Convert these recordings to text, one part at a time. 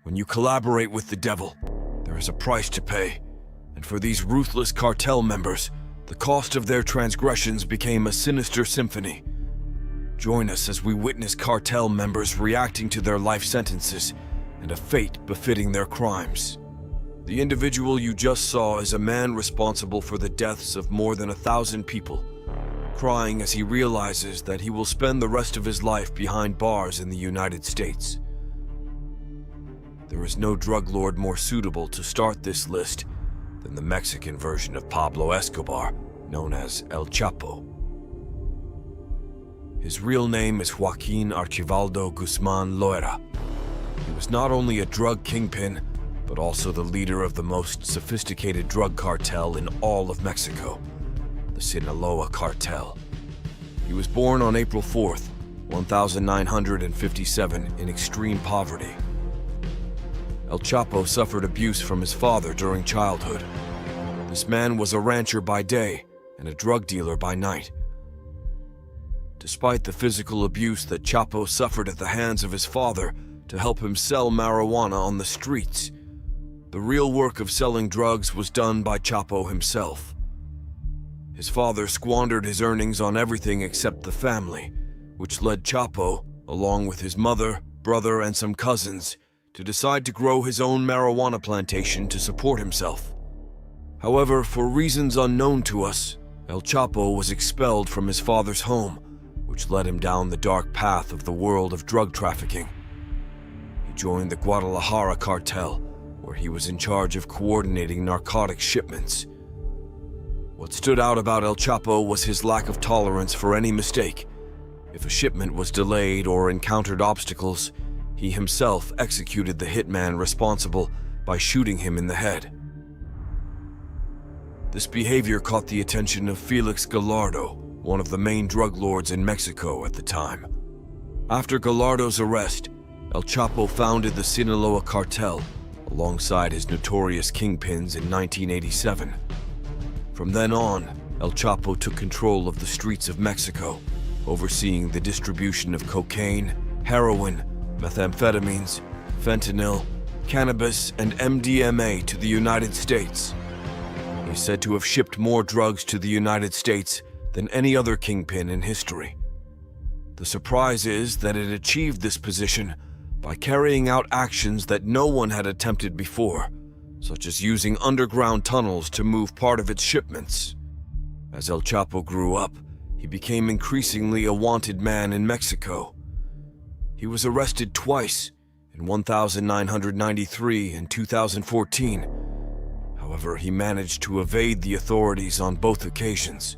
When you collaborate with the devil, there is a price to pay. And for these ruthless cartel members, the cost of their transgressions became a sinister symphony. Join us as we witness cartel members reacting to their life sentences and a fate befitting their crimes. The individual you just saw is a man responsible for the deaths of more than 1,000 people, crying as he realizes that he will spend the rest of his life behind bars in the United States. There is no drug lord more suitable to start this list than the Mexican version of Pablo Escobar, known as El Chapo. His real name is Joaquin Archibaldo Guzman Loera. He was not only a drug kingpin, but also the leader of the most sophisticated drug cartel in all of Mexico, the Sinaloa cartel. He was born on April 4th, 1957, in extreme poverty. El Chapo suffered abuse from his father during childhood. This man was a rancher by day and a drug dealer by night. Despite the physical abuse that Chapo suffered at the hands of his father to help him sell marijuana on the streets, the real work of selling drugs was done by Chapo himself. His father squandered his earnings on everything except the family, which led Chapo, along with his mother, brother, and some cousins, to decide to grow his own marijuana plantation to support himself. However, for reasons unknown to us, El Chapo was expelled from his father's home, which led him down the dark path of the world of drug trafficking. He joined the Guadalajara cartel, where he was in charge of coordinating narcotic shipments. What stood out about El Chapo was his lack of tolerance for any mistake. If a shipment was delayed or encountered obstacles, he himself executed the hitman responsible by shooting him in the head. This behavior caught the attention of Felix Gallardo, one of the main drug lords in Mexico at the time. After Gallardo's arrest, El Chapo founded the Sinaloa cartel alongside his notorious kingpins in 1987. From then on, El Chapo took control of the streets of Mexico, overseeing the distribution of cocaine, heroin, methamphetamines, fentanyl, cannabis, and MDMA to the United States. He's said to have shipped more drugs to the United States than any other kingpin in history. The surprise is that it achieved this position by carrying out actions that no one had attempted before, such as using underground tunnels to move part of its shipments. As El Chapo grew up, he became increasingly a wanted man in Mexico. He was arrested twice, in 1993 and 2014. However, he managed to evade the authorities on both occasions.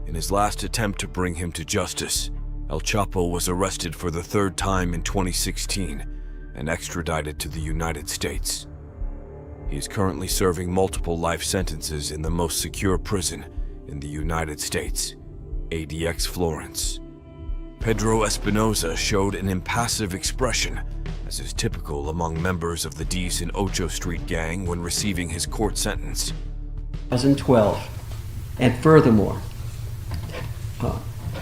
In his last attempt to bring him to justice, El Chapo was arrested for the third time in 2016 and extradited to the United States. He is currently serving multiple life sentences in the most secure prison in the United States, ADX Florence. Pedro Espinosa showed an impassive expression, as is typical among members of the D's in Ocho Street gang when receiving his court sentence. 2012. And furthermore,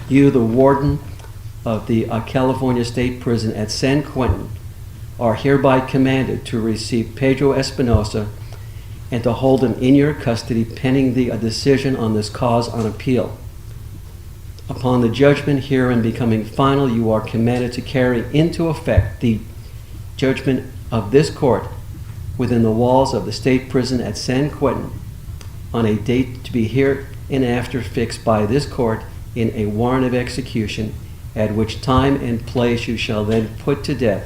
you, the warden of the California State Prison at San Quentin, are hereby commanded to receive Pedro Espinosa and to hold him in your custody pending a decision on this cause on appeal. Upon the judgment herein becoming final, you are commanded to carry into effect the judgment of this court within the walls of the state prison at San Quentin on a date to be hereinafter fixed by this court in a warrant of execution, at which time and place you shall then put to death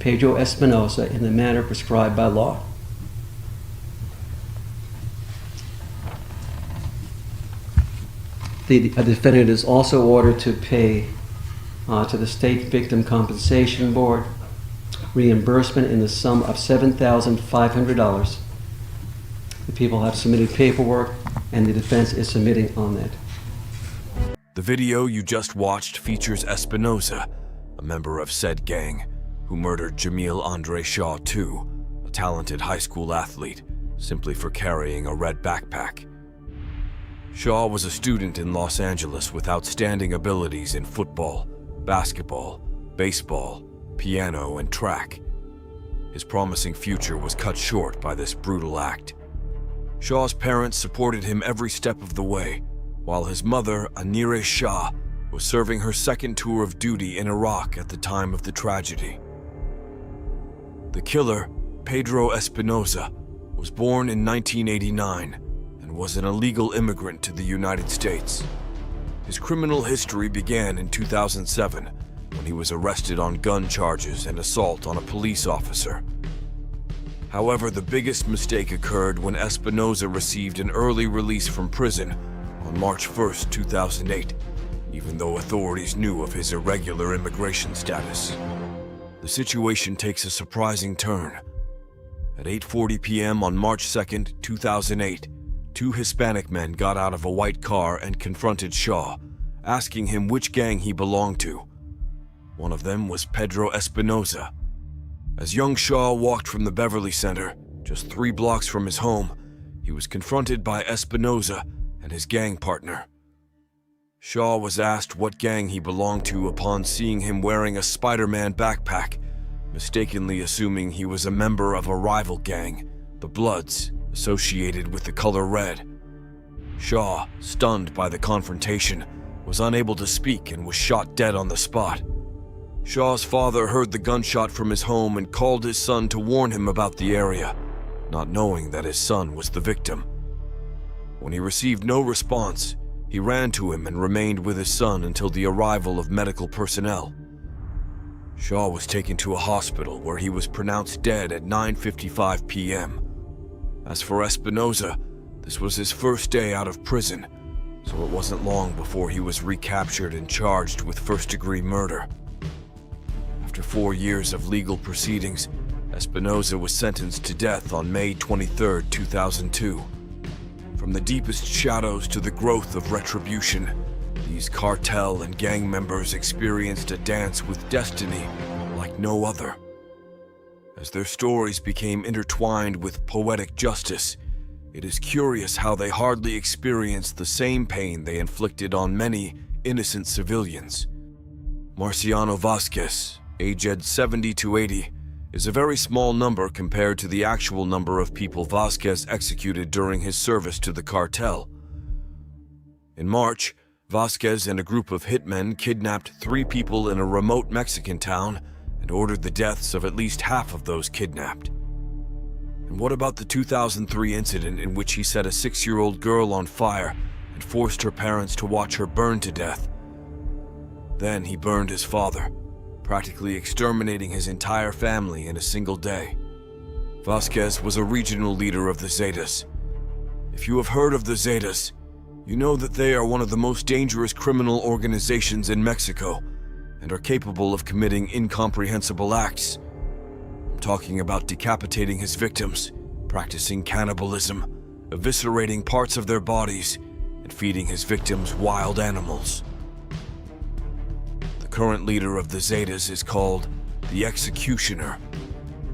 Pedro Espinosa in the manner prescribed by law. The defendant is also ordered to pay to the State Victim Compensation Board reimbursement in the sum of $7,500. The people have submitted paperwork, and the defense is submitting on that. The video you just watched features Espinosa, a member of said gang, who murdered Jamil Andre Shaw II, a talented high school athlete, simply for carrying a red backpack. Shaw was a student in Los Angeles with outstanding abilities in football, basketball, baseball, piano, and track. His promising future was cut short by this brutal act. Shaw's parents supported him every step of the way, while his mother, Anire Shah, was serving her second tour of duty in Iraq at the time of the tragedy. The killer, Pedro Espinoza, was born in 1989 and was an illegal immigrant to the United States. His criminal history began in 2007 when he was arrested on gun charges and assault on a police officer. However, the biggest mistake occurred when Espinoza received an early release from prison on March 1, 2008, even though authorities knew of his irregular immigration status. The situation takes a surprising turn. At 8:40 p.m. on March 2, 2008, two Hispanic men got out of a white car and confronted Shaw, asking him which gang he belonged to. One of them was Pedro Espinoza. As young Shaw walked from the Beverly Center, just 3 blocks from his home, he was confronted by Espinoza and his gang partner. Shaw was asked what gang he belonged to upon seeing him wearing a Spider-Man backpack, mistakenly assuming he was a member of a rival gang, the Bloods, associated with the color red. Shaw, stunned by the confrontation, was unable to speak and was shot dead on the spot. Shaw's father heard the gunshot from his home and called his son to warn him about the area, not knowing that his son was the victim. When he received no response, he ran to him and remained with his son until the arrival of medical personnel. Shaw was taken to a hospital where he was pronounced dead at 9:55 p.m. As for Espinoza, this was his first day out of prison, so it wasn't long before he was recaptured and charged with first-degree murder. After 4 years of legal proceedings, Espinoza was sentenced to death on May 23, 2002. From the deepest shadows to the growth of retribution, these cartel and gang members experienced a dance with destiny like no other. As their stories became intertwined with poetic justice, it is curious how they hardly experienced the same pain they inflicted on many innocent civilians. Marciano Vasquez, aged 70 to 80, is a very small number compared to the actual number of people Vasquez executed during his service to the cartel. In March, Vasquez and a group of hitmen kidnapped 3 people in a remote Mexican town and ordered the deaths of at least half of those kidnapped. And what about the 2003 incident in which he set a 6-year-old girl on fire and forced her parents to watch her burn to death? Then he burned his father, practically exterminating his entire family in a single day. Vasquez was a regional leader of the Zetas. If you have heard of the Zetas, you know that they are one of the most dangerous criminal organizations in Mexico and are capable of committing incomprehensible acts. I'm talking about decapitating his victims, practicing cannibalism, eviscerating parts of their bodies, and feeding his victims wild animals. The current leader of the Zetas is called the Executioner,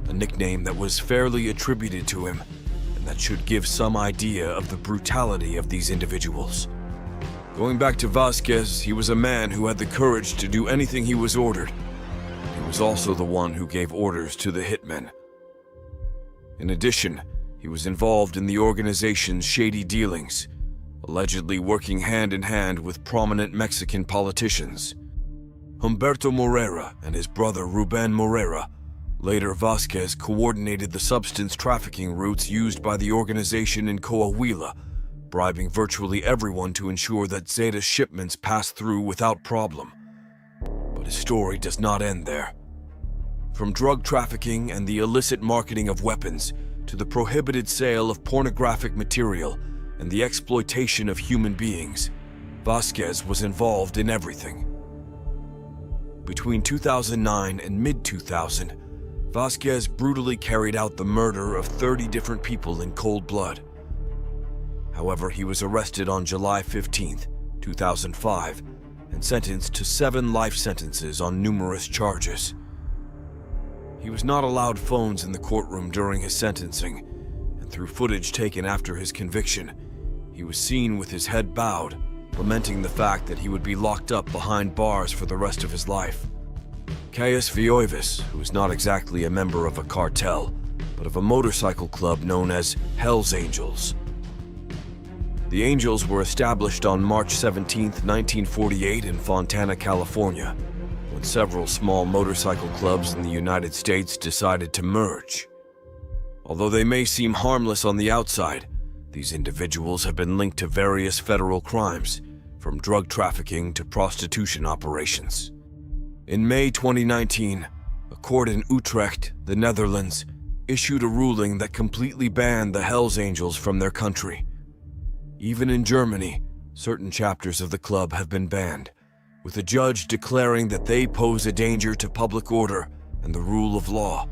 a nickname that was fairly attributed to him and that should give some idea of the brutality of these individuals. Going back to Vasquez, he was a man who had the courage to do anything he was ordered. He was also the one who gave orders to the hitmen. In addition, he was involved in the organization's shady dealings, allegedly working hand in hand with prominent Mexican politicians. Humberto Morera and his brother Ruben Morera. Later, Vasquez coordinated the substance trafficking routes used by the organization in Coahuila, bribing virtually everyone to ensure that Zeta shipments passed through without problem. But his story does not end there. From drug trafficking and the illicit marketing of weapons to the prohibited sale of pornographic material and the exploitation of human beings, Vasquez was involved in everything. Between 2009 and mid-2000, Vasquez brutally carried out the murder of 30 different people in cold blood. However, he was arrested on July 15, 2005, and sentenced to 7 life sentences on numerous charges. He was not allowed phones in the courtroom during his sentencing, and through footage taken after his conviction, he was seen with his head bowed, lamenting the fact that he would be locked up behind bars for the rest of his life. Caius Vioivis, who was not exactly a member of a cartel, but of a motorcycle club known as Hell's Angels. The Angels were established on March 17, 1948 in Fontana, California, when several small motorcycle clubs in the United States decided to merge. Although they may seem harmless on the outside, these individuals have been linked to various federal crimes, from drug trafficking to prostitution operations. In May 2019, a court in Utrecht, the Netherlands, issued a ruling that completely banned the Hells Angels from their country. Even in Germany, certain chapters of the club have been banned, with a judge declaring that they pose a danger to public order and the rule of law.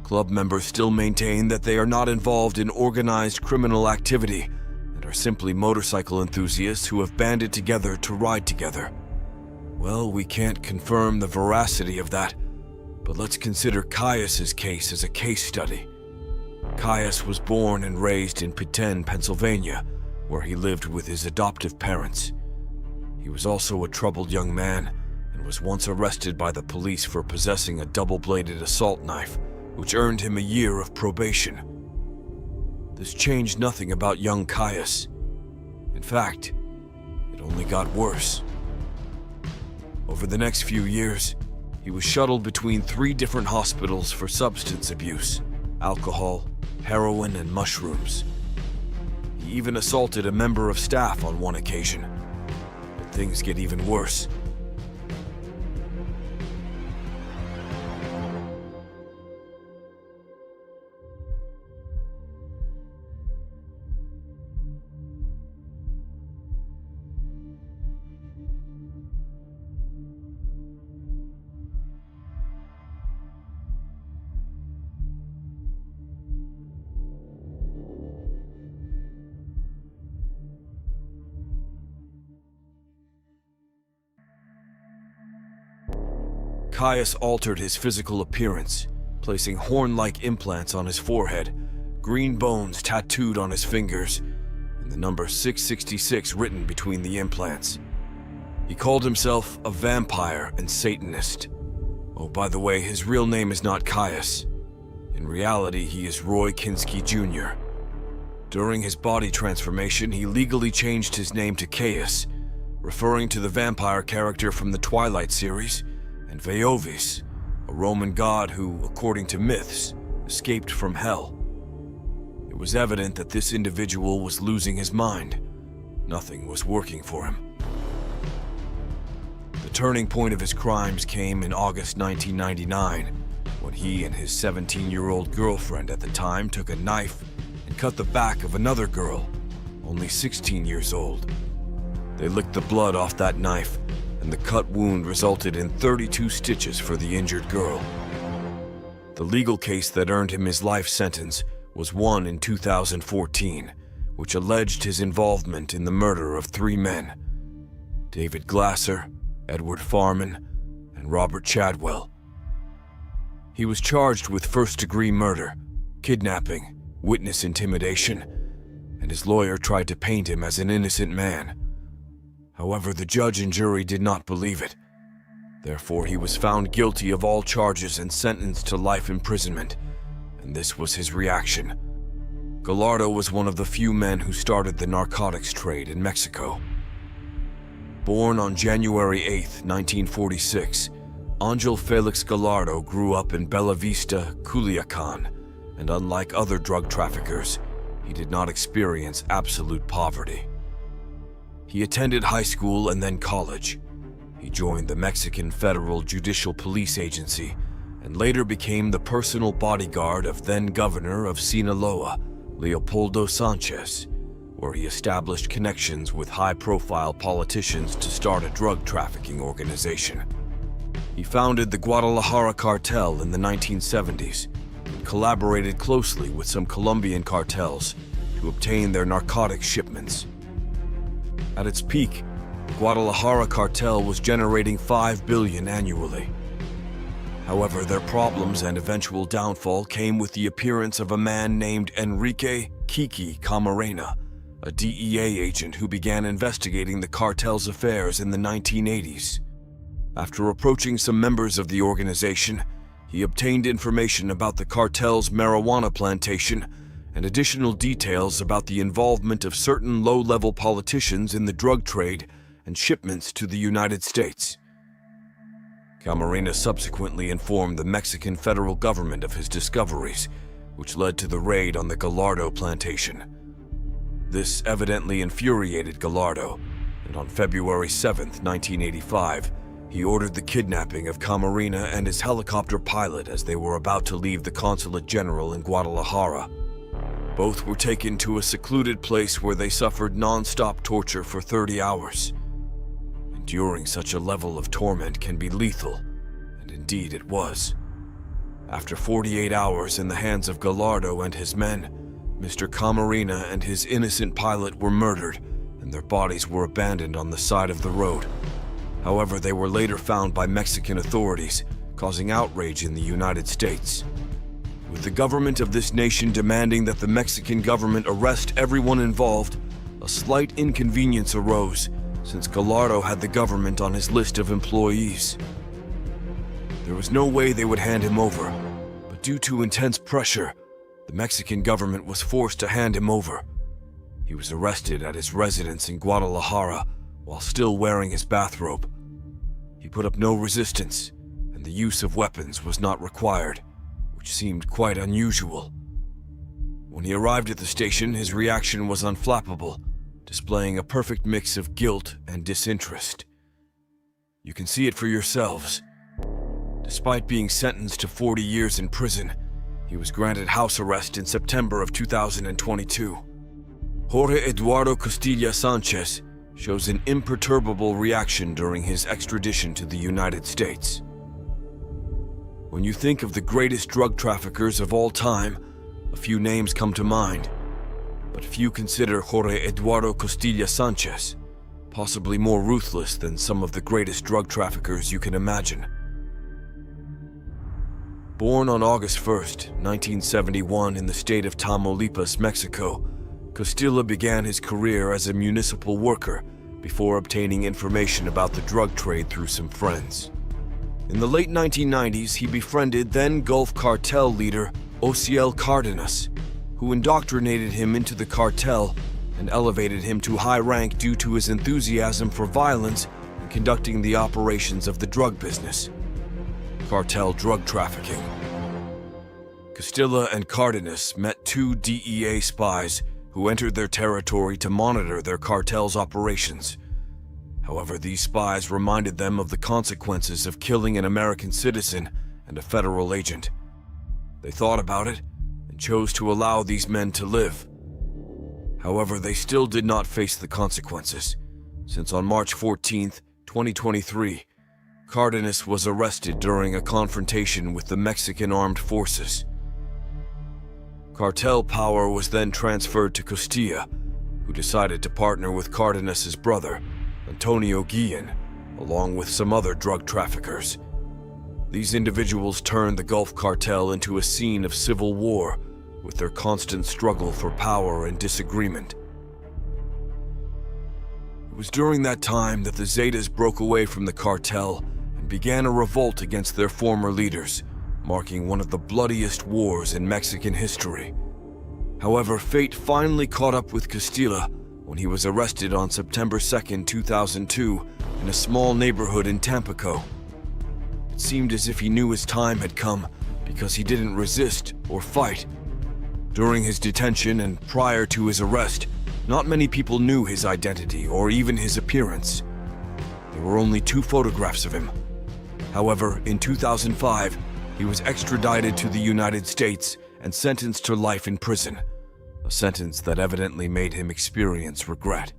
Club members still maintain that they are not involved in organized criminal activity and are simply motorcycle enthusiasts who have banded together to ride together. Well, we can't confirm the veracity of that, but let's consider Caius's case as a case study. Caius was born and raised in Pitten, Pennsylvania, where he lived with his adoptive parents. He was also a troubled young man and was once arrested by the police for possessing a double-bladed assault knife, which earned him a year of probation. This changed nothing about young Caius. In fact, it only got worse. Over the next few years, he was shuttled between 3 different hospitals for substance abuse, alcohol, heroin, and mushrooms. He even assaulted a member of staff on one occasion. But things get even worse. Caius altered his physical appearance, placing horn-like implants on his forehead, green bones tattooed on his fingers, and the number 666 written between the implants. He called himself a vampire and Satanist. Oh, by the way, his real name is not Caius. In reality, he is Roy Kinski Jr. During his body transformation, he legally changed his name to Caius, referring to the vampire character from the Twilight series, and Veovis, a Roman god who, according to myths, escaped from hell. It was evident that this individual was losing his mind. Nothing was working for him. The turning point of his crimes came in August 1999, when he and his 17-year-old girlfriend at the time took a knife and cut the back of another girl, only 16 years old. They licked the blood off that knife, and the cut wound resulted in 32 stitches for the injured girl. The legal case that earned him his life sentence was won in 2014, which alleged his involvement in the murder of 3 men: David Glasser, Edward Farman, and Robert Chadwell. He was charged with first-degree murder, kidnapping, witness intimidation, and his lawyer tried to paint him as an innocent man. However, the judge and jury did not believe it. Therefore, he was found guilty of all charges and sentenced to life imprisonment, and this was his reaction. Gallardo was one of the few men who started the narcotics trade in Mexico. Born on January 8, 1946, Angel Felix Gallardo grew up in Bella Vista, Culiacan, and unlike other drug traffickers, he did not experience absolute poverty. He attended high school and then college. He joined the Mexican Federal Judicial Police Agency and later became the personal bodyguard of then-governor of Sinaloa, Leopoldo Sanchez, where he established connections with high-profile politicians to start a drug trafficking organization. He founded the Guadalajara cartel in the 1970s and collaborated closely with some Colombian cartels to obtain their narcotics shipments. At its peak, The Guadalajara cartel was generating $5 billion annually. However, their problems and eventual downfall came with the appearance of a man named Enrique "Kiki" Camarena, a DEA agent who began investigating the cartel's affairs in the 1980s. After approaching some members of the organization, he obtained information about the cartel's marijuana plantation and additional details about the involvement of certain low-level politicians in the drug trade and shipments to the United States. Camarena subsequently informed the Mexican federal government of his discoveries, which led to the raid on the Gallardo plantation. This evidently infuriated Gallardo, and on February 7, 1985, he ordered the kidnapping of Camarena and his helicopter pilot as they were about to leave the consulate general in Guadalajara. Both were taken to a secluded place where they suffered non-stop torture for 30 hours. Enduring such a level of torment can be lethal, and indeed it was. After 48 hours in the hands of Gallardo and his men, Mr. Camarena and his innocent pilot were murdered, and their bodies were abandoned on the side of the road. However, they were later found by Mexican authorities, causing outrage in the United States. With the government of this nation demanding that the Mexican government arrest everyone involved, a slight inconvenience arose, since Gallardo had the government on his list of employees. There was no way they would hand him over, but due to intense pressure, the Mexican government was forced to hand him over. He was arrested at his residence in Guadalajara while still wearing his bathrobe. He put up no resistance, and the use of weapons was not required, which seemed quite unusual. When he arrived at the station, his reaction was unflappable, displaying a perfect mix of guilt and disinterest. You can see it for yourselves. Despite being sentenced to 40 years in prison, he was granted house arrest in September of 2022. Jorge Eduardo Costilla Sanchez shows an imperturbable reaction during his extradition to the United States. When you think of the greatest drug traffickers of all time, a few names come to mind, but few consider Jorge Eduardo Costilla Sanchez possibly more ruthless than some of the greatest drug traffickers you can imagine. Born on August 1st, 1971 in the state of Tamaulipas, Mexico, Costilla began his career as a municipal worker before obtaining information about the drug trade through some friends. In the late 1990s, he befriended then Gulf Cartel leader Ociel Cardenas, who indoctrinated him into the cartel and elevated him to high rank due to his enthusiasm for violence and conducting the operations of the drug business. Cartel drug trafficking. Costilla and Cardenas met two DEA spies who entered their territory to monitor their cartel's operations. However, these spies reminded them of the consequences of killing an American citizen and a federal agent. They thought about it and chose to allow these men to live. However, they still did not face the consequences, since on March 14, 2023, Cardenas was arrested during a confrontation with the Mexican armed forces. Cartel power was then transferred to Costilla, who decided to partner with Cardenas' brother, Antonio Guillen, along with some other drug traffickers. These individuals turned the Gulf Cartel into a scene of civil war, with their constant struggle for power and disagreement. It was during that time that the Zetas broke away from the cartel and began a revolt against their former leaders, marking one of the bloodiest wars in Mexican history. However, fate finally caught up with Costilla when he was arrested on September 2, 2002, in a small neighborhood in Tampico. It seemed as if he knew his time had come because he didn't resist or fight. During his detention and prior to his arrest, not many people knew his identity or even his appearance. There were only 2 photographs of him. However, in 2005, he was extradited to the United States and sentenced to life in prison, a sentence that evidently made him experience regret.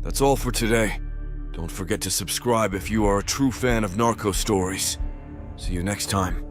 That's all for today. Don't forget to subscribe if you are a true fan of narco stories. See you next time.